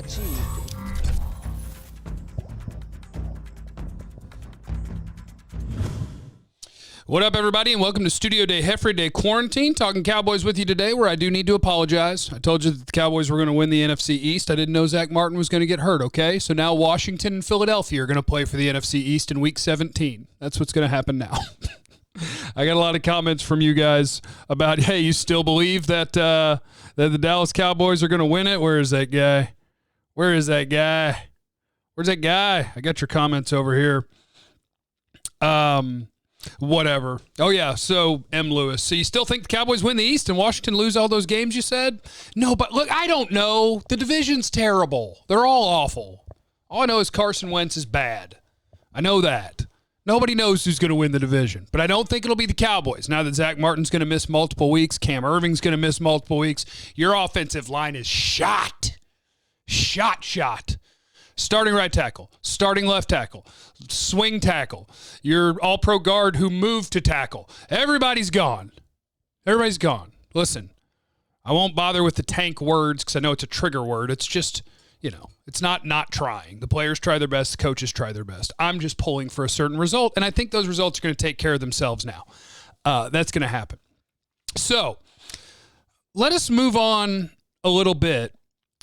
achieved. What up, everybody, and welcome to Studio Day Heffrey Day Quarantine. Talking Cowboys with you today, where I do need to apologize. I told you that the Cowboys were going to win the NFC East. I didn't know Zack Martin was going to get hurt, okay? So now Washington and Philadelphia are going to play for the NFC East in Week 17. That's what's going to happen now. I got a lot of comments from you guys about, hey, you still believe that that the Dallas Cowboys are going to win it? Where is that guy? Where is that guy? Where's that guy? I got your comments over here. Whatever. Oh, yeah. So, M. Lewis. So, you still think the Cowboys win the East and Washington lose all those games, you said? No, but look, I don't know. The division's terrible. They're all awful. All I know is Carson Wentz is bad. I know that. Nobody knows who's going to win the division. But I don't think it'll be the Cowboys. Now that Zack Martin's going to miss multiple weeks, Cam Irving's going to miss multiple weeks, your offensive line is shot. Shot. Starting right tackle, starting left tackle, swing tackle, your all-pro guard who moved to tackle. Everybody's gone. Everybody's gone. Listen, I won't bother with the tank words because I know it's a trigger word. It's just, it's not trying. The players try their best. The coaches try their best. I'm just pulling for a certain result, and I think those results are going to take care of themselves now. That's going to happen. So let us move on a little bit.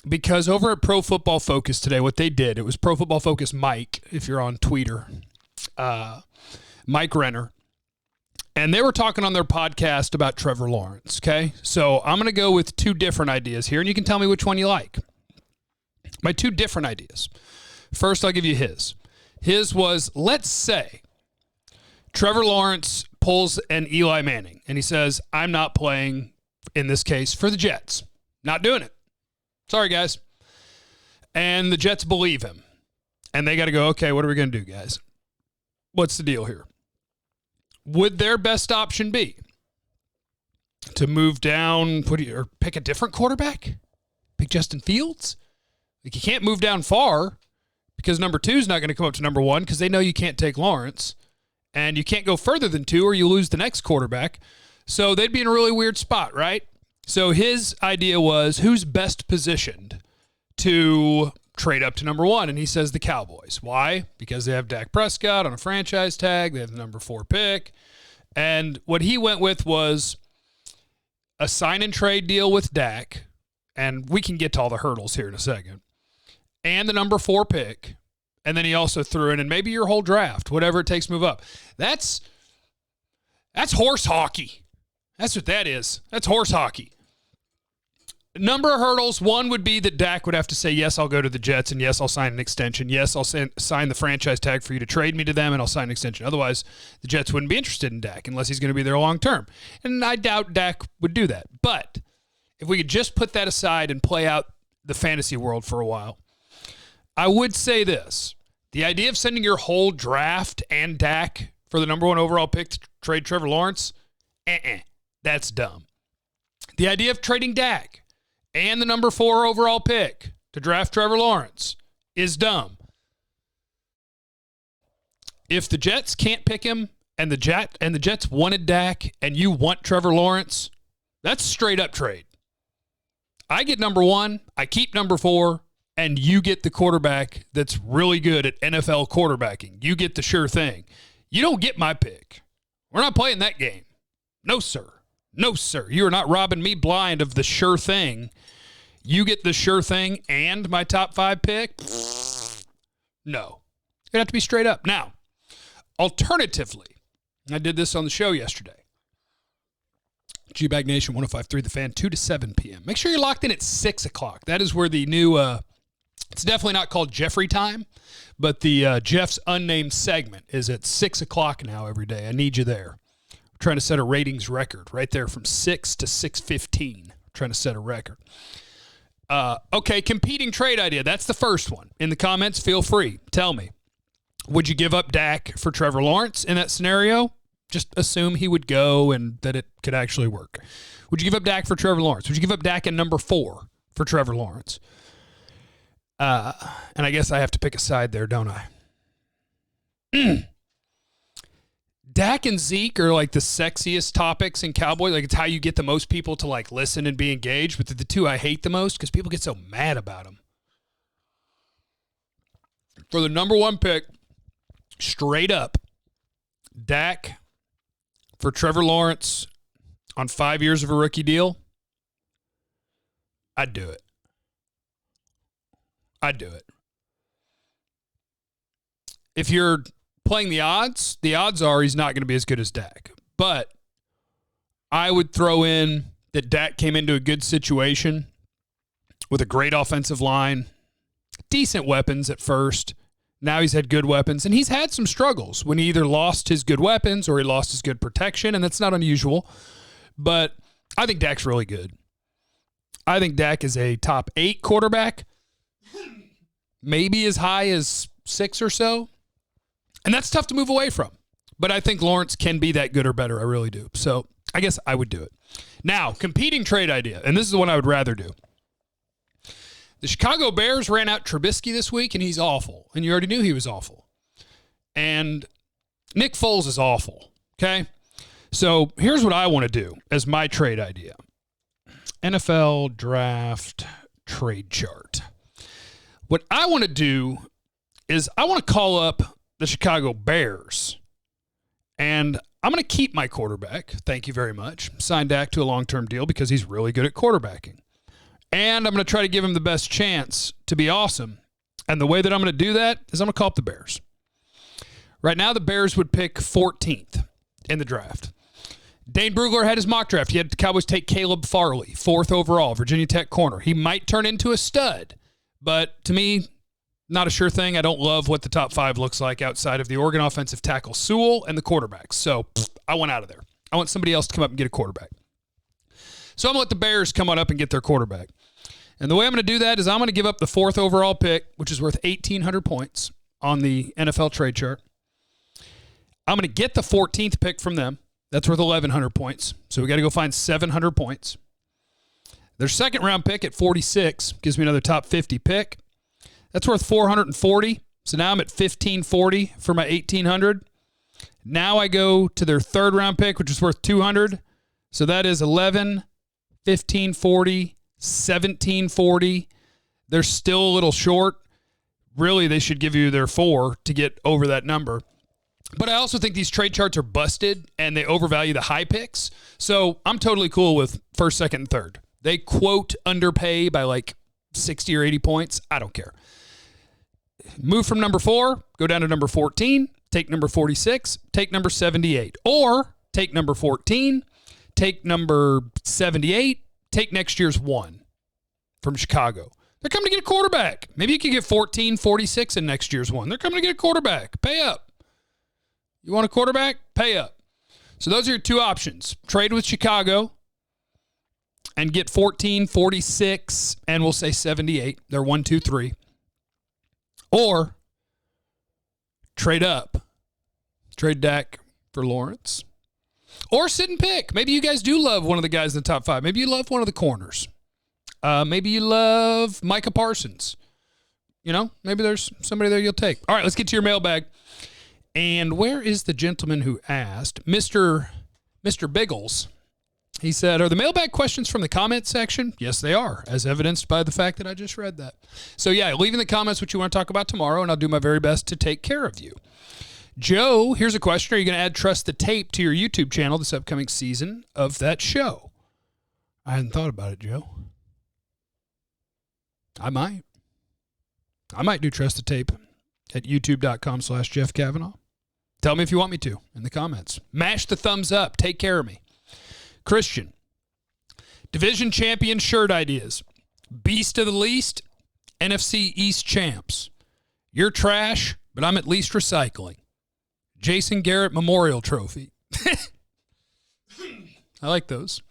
Because over at Pro Football Focus today, what they did, it was Pro Football Focus Mike, if you're on Twitter, Mike Renner, and they were talking on their podcast about Trevor Lawrence, okay? So I'm going to go with two different ideas here, and you can tell me which one you like. My two different ideas. First, I'll give you his. His was, let's say Trevor Lawrence pulls an Eli Manning, and he says, I'm not playing, in this case, for the Jets. Not doing it. Sorry, guys. And the Jets believe him. And they got to go, okay, what are we going to do, guys? What's the deal here? Would their best option be to move down, or pick a different quarterback? Pick Justin Fields? Like, you can't move down far because number 2 is not going to come up to number 1 because they know you can't take Lawrence. And you can't go further than 2 or you lose the next quarterback. So they'd be in a really weird spot, right? So his idea was, who's best positioned to trade up to number 1? And he says the Cowboys. Why? Because they have Dak Prescott on a franchise tag. They have the number 4 pick. And what he went with was a sign-and-trade deal with Dak. And we can get to all the hurdles here in a second. And the number 4 pick. And then he also threw in, and maybe your whole draft, whatever it takes to move up. That's horse hockey. That's what that is. That's horse hockey. Number of hurdles. One would be that Dak would have to say, yes, I'll go to the Jets, and yes, I'll sign an extension. Yes, I'll sign the franchise tag for you to trade me to them, and I'll sign an extension. Otherwise, the Jets wouldn't be interested in Dak unless he's going to be there long term. And I doubt Dak would do that. But if we could just put that aside and play out the fantasy world for a while, I would say this. The idea of sending your whole draft and Dak for the number 1 overall pick to trade Trevor Lawrence, that's dumb. The idea of trading Dak and the number 4 overall pick to draft Trevor Lawrence is dumb. If the Jets can't pick him and the Jets wanted Dak and you want Trevor Lawrence, that's a straight up trade. I get number 1, I keep number 4, and you get the quarterback that's really good at NFL quarterbacking. You get the sure thing. You don't get my pick. We're not playing that game. No, sir. No, sir. You are not robbing me blind of the sure thing. You get the sure thing and my top 5 pick? No. It'd have to be straight up. Now, alternatively, I did this on the show yesterday. G-Bag Nation, 105.3 The Fan, 2 to 7 p.m. Make sure you're locked in at 6 o'clock. That is where the new, it's definitely not called Jeffrey time, but the Jeff's Unnamed segment is at 6 o'clock now every day. I need you there. We're trying to set a ratings record right there from 6 to 6:15. Trying to set a record. Okay, competing trade idea. That's the first one. In the comments, feel free. Tell me. Would you give up Dak for Trevor Lawrence in that scenario? Just assume he would go and that it could actually work. Would you give up Dak for Trevor Lawrence? Would you give up Dak at number 4 for Trevor Lawrence? And I guess I have to pick a side there, don't I? Dak and Zeke are like the sexiest topics in Cowboys. Like, it's how you get the most people to like listen and be engaged. But the two I hate the most because people get so mad about them. For the number one pick, straight up, Dak for Trevor Lawrence on 5 years of a rookie deal, I'd do it. I'd do it. If you're playing the odds are he's not going to be as good as Dak. But I would throw in that Dak came into a good situation with a great offensive line, decent weapons at first. Now he's had good weapons, and he's had some struggles when he either lost his good weapons or he lost his good protection, and that's not unusual. But I think Dak's really good. I think Dak is a top 8 quarterback, maybe as high as 6 or so. And that's tough to move away from. But I think Lawrence can be that good or better. I really do. So I guess I would do it. Now, competing trade idea, and this is the one I would rather do. The Chicago Bears ran out Trubisky this week, and he's awful. And you already knew he was awful. And Nick Foles is awful. Okay? So here's what I want to do as my trade idea. NFL draft trade chart. What I want to do is I want to call up the Chicago Bears, and I'm going to keep my quarterback. Thank you very much. Sign Dak to a long-term deal because he's really good at quarterbacking. And I'm going to try to give him the best chance to be awesome. And the way that I'm going to do that is I'm going to call up the Bears. Right now, the Bears would pick 14th in the draft. Dane Brugler had his mock draft. He had the Cowboys take Caleb Farley, 4th overall, Virginia Tech corner. He might turn into a stud, but to me, not a sure thing. I don't love what the top 5 looks like outside of the Oregon offensive tackle Sewell and the quarterbacks. So I want out of there. I want somebody else to come up and get a quarterback. So I'm going to let the Bears come on up and get their quarterback. And the way I'm going to do that is I'm going to give up the 4th overall pick, which is worth 1,800 points on the NFL trade chart. I'm going to get the 14th pick from them. That's worth 1,100 points. So we got to go find 700 points. Their second round pick at 46 gives me another top 50 pick. That's worth 440. So now I'm at 1,540 for my 1,800. Now I go to their third round pick, which is worth 200. So that is 11, 1,540, 1,740. They're still a little short. Really, they should give you their 4 to get over that number. But I also think these trade charts are busted and they overvalue the high picks. So I'm totally cool with first, second, and third. They quote underpay by like 60 or 80 points. I don't care. Move from number 4, go down to number 14, take number 46, take number 78. Or take number 14, take number 78, take next year's 1 from Chicago. They're coming to get a quarterback. Maybe you can get 14, 46 in next year's 1. They're coming to get a quarterback. Pay up. You want a quarterback? Pay up. So those are your 2 options. Trade with Chicago and get 14, 46, and we'll say 78. They're 1, 2, 3. Or trade up. Trade Dak for Lawrence. Or sit and pick. Maybe you guys do love one of the guys in the top 5. Maybe you love one of the corners. Maybe you love Micah Parsons. You know, maybe there's somebody there you'll take. All right, let's get to your mailbag. And where is the gentleman who asked? Mr. Biggles. He said, are the mailbag questions from the comment section? Yes, they are, as evidenced by the fact that I just read that. So, yeah, leave in the comments what you want to talk about tomorrow, and I'll do my very best to take care of you. Joe, here's a question. Are you going to add Trust the Tape to your YouTube channel this upcoming season of that show? I hadn't thought about it, Joe. I might. I might do Trust the Tape at youtube.com/Jeff Cavanaugh. Tell me if you want me to in the comments. Mash the thumbs up. Take care of me. Christian, division champion shirt ideas. Beast of the least, NFC East champs. You're trash, but I'm at least recycling. Jason Garrett Memorial Trophy. I like those.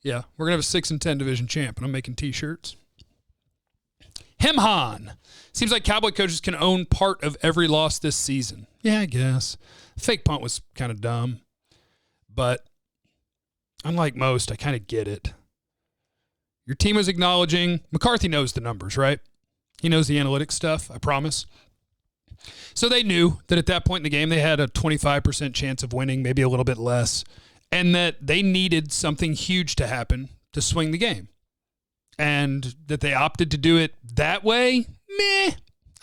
Yeah, we're going to have a 6 and 10 division champ, and I'm making T-shirts. Hemhan. Seems like Cowboy coaches can own part of every loss this season. Yeah, I guess. Fake punt was kind of dumb. But unlike most, I kind of get it. Your team is acknowledging. McCarthy knows the numbers, right? He knows the analytics stuff, I promise. So they knew that at that point in the game, they had a 25% chance of winning, maybe a little bit less, and that they needed something huge to happen to swing the game. And that they opted to do it that way, meh.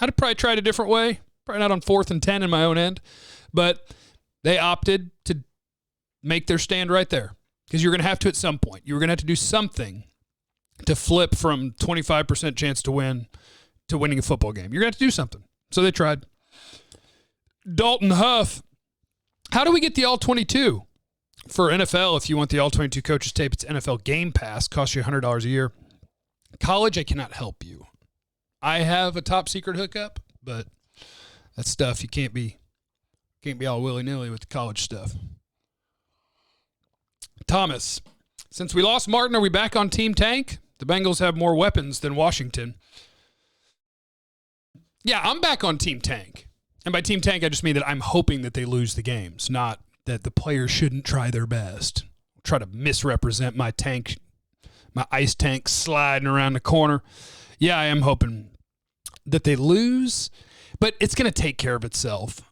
I'd have probably tried a different way. Probably not on 4th and 10 in my own end. But they opted to make their stand right there. Because you're going to have to at some point. You're going to have to do something to flip from 25% chance to win to winning a football game. You're going to have to do something. So they tried. Dalton Huff. How do we get the All-22? For NFL, if you want the All-22 coaches tape, it's NFL Game Pass. Costs you $100 a year. College, I cannot help you. I have a top secret hookup, but that stuff you can't be all willy-nilly with the college stuff. Thomas, since we lost Martin, are we back on Team Tank? The Bengals have more weapons than Washington. Yeah, I'm back on Team Tank. And by Team Tank, I just mean that I'm hoping that they lose the games, not that the players shouldn't try their best. Try to misrepresent my tank, my ice tank sliding around the corner. Yeah, I am hoping that they lose, but it's going to take care of itself.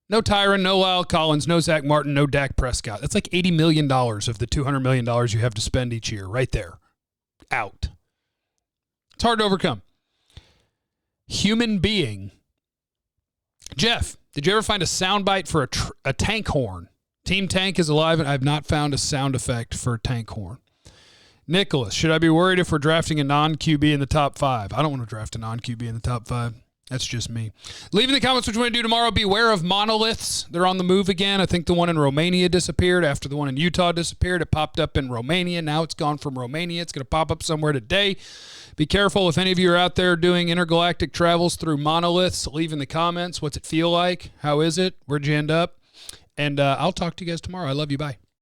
No Tyron, no Lyle Collins, no Zack Martin, no Dak Prescott. That's like $80 million of the $200 million you have to spend each year right there. Out. It's hard to overcome. Human being. Jeff, did you ever find a soundbite for a tank horn? Team Tank is alive, and I have not found a sound effect for a tank horn. Nicholas, should I be worried if we're drafting a non-QB in the top 5? I don't want to draft a non-QB in the top 5. That's just me. Leave in the comments what you want to do tomorrow. Beware of monoliths. They're on the move again. I think the one in Romania disappeared after the one in Utah disappeared. It popped up in Romania. Now it's gone from Romania. It's going to pop up somewhere today. Be careful if any of you are out there doing intergalactic travels through monoliths. Leave in the comments. What's it feel like? How is it? Where'd you end up? And I'll talk to you guys tomorrow. I love you. Bye.